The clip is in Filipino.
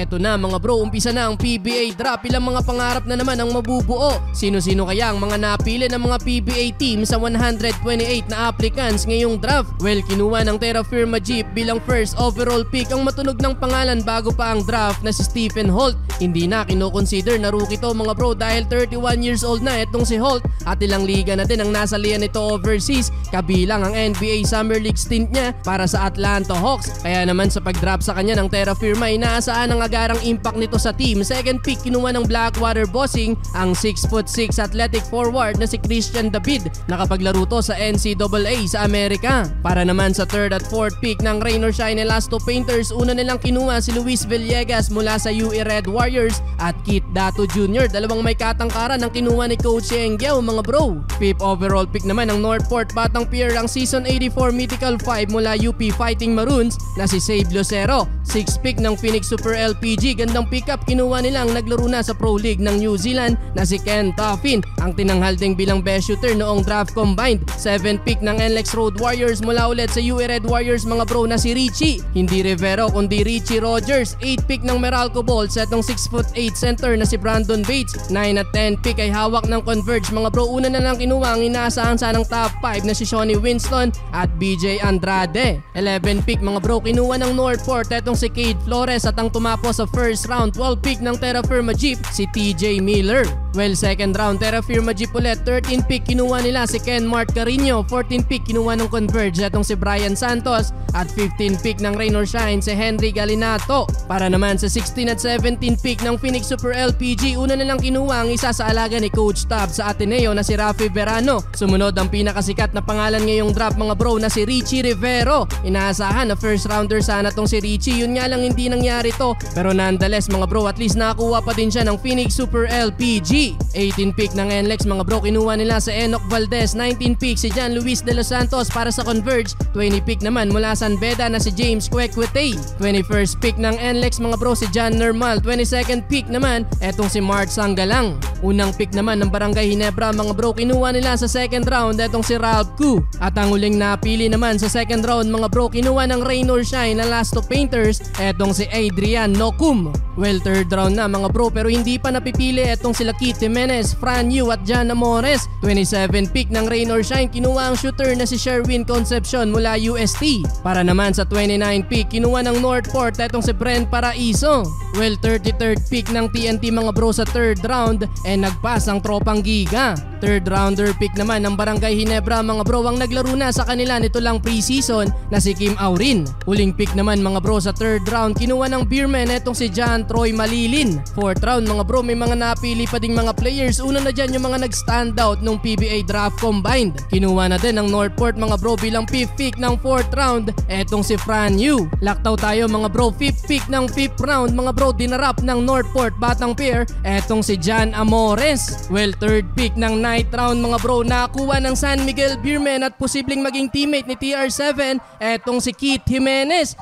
Eto na mga bro, umpisa na ang PBA draft. Ilang mga pangarap na naman ang mabubuo. Sino-sino kaya ang mga napili ng mga PBA team sa 128 na applicants ngayong draft? Well, kinuha ng Terra Firma Jeep bilang first overall pick ang matunog ng pangalan bago pa ang draft na si Stephen Holt. Hindi na kinoconsider na rookie to mga bro dahil 31 years old na itong si Holt at ilang liga na din ang nasalihan nito overseas, kabilang ang NBA Summer League stint niya para sa Atlanta Hawks. Kaya naman sa pag-draft sa kanya ng Terra Firma, inaasahan ang agarang impact nito sa team. Second pick, kinuha ng Blackwater Bossing ang 6'6" athletic forward na si Christian David. Nakapaglaro to sa NCAA sa Amerika. Para naman sa third at fourth pick ng Rain or Shine Elasto Painters, una nilang kinuha si Luis Villegas mula sa UE Red Warriors at Kit Dato Jr. Dalawang may katangkaran ang kinuha ni Coach Yengyao mga bro. Fifth overall pick naman ng Northport Batang Pier ang Season 84 Mythical 5 mula UP Fighting Maroons na si Save Lucero. Sixth pick ng Phoenix Super LPG, gandang pickup, kinuha nilang naglaro na sa Pro League ng New Zealand na si Ken Toffin, ang tinanghal ding bilang best shooter noong draft combined. Seventh pick ng NLEX Road Warriors mula ulit sa UE Red Warriors mga bro na si Richie, hindi Rivero kundi Richie Rogers. Eighth pick ng Meralco Bulls etong 6'8" center na si Brandon Bates. 9 at 10 pick ay hawak ng Converge mga bro, una na lang kinuha ang inaasahan sanang top 5 na si Shawnee Winston at BJ Andrade. 11 pick mga bro, kinuha ng Northport etong si Cade Flores at ang tumapos sa first round. 12 pick ng Terra Firma Jeep si TJ Miller. Well, second round Terra Firma Jeep ulit. 13 pick kinuha nila si Ken Mart Carino. 14 pick kinuha ng Converge etong si Brian Santos at 15 pick ng Rain or Shine si Henry Galinato. Para naman sa 16 at 17 pick ng Phoenix Super LPG, una nilang kinuha ang isa sa alaga ni Coach Tab sa Ateneo na si Rafi Verano. Sumunod ang pinakasikat na pangalan ngayong draft mga bro na si Richie Rivero. Inaasahan na first rounder sana tong si Richie, yun nga lang hindi nangyari to, pero nonetheless mga bro, at least nakakuha pa din siya ng Phoenix Super LPG. 18 pick ng NLEX mga bro, kinuha nila sa Enoch Valdez. 19 pick si John Luis de los Santos para sa Converge. 20 pick naman mula San Beda na si James Quequete. 21st pick ng NLEX mga bro si John Normal. 22nd pick naman etong si Mart Sanggalang. Unang pick naman ng Barangay Ginebra mga bro, kinuha nila sa second round etong si Ralph Koo. At ang huling napili naman sa second round mga bro, kinuha ng Rain or Shine na Elasto Painters etong si Adrian Nocum. Well, third round na mga bro, pero hindi pa napipili etong sila Keith Jimenez, Fran Yu at Jan Amores. 27 pick ng Rain or Shine, kinuha ang shooter na si Sherwin Concepcion mula UST. Para naman sa 29 pick, kinuha ng Northport etong si Brent Paraiso. Well, 33rd pick ng TNT mga bro sa third round, nagpass ang tropang Giga. Third rounder pick naman ng Barangay Ginebra mga bro, ang naglaro na sa kanila nito lang preseason na si Kim Aurin. Huling pick naman mga bro sa third round, kinuha ng Beerman etong si John Troy Malilin. Fourth round mga bro, may mga napili pa ding mga players. Una na dyan yung mga nag-stand out nung PBA draft combined. Kinuha na din ng Northport mga bro bilang 5th pick ng fourth round etong si Fran Yu. Laktaw tayo mga bro, 5th pick ng 5th round mga bro, dinarap ng Northport Batang Pier etong si Jan Amores. Well, third pick ng 9th round mga bro, nakuha ng San Miguel Beerman at posibleng maging teammate ni TR7 etong si Keith Jimenez.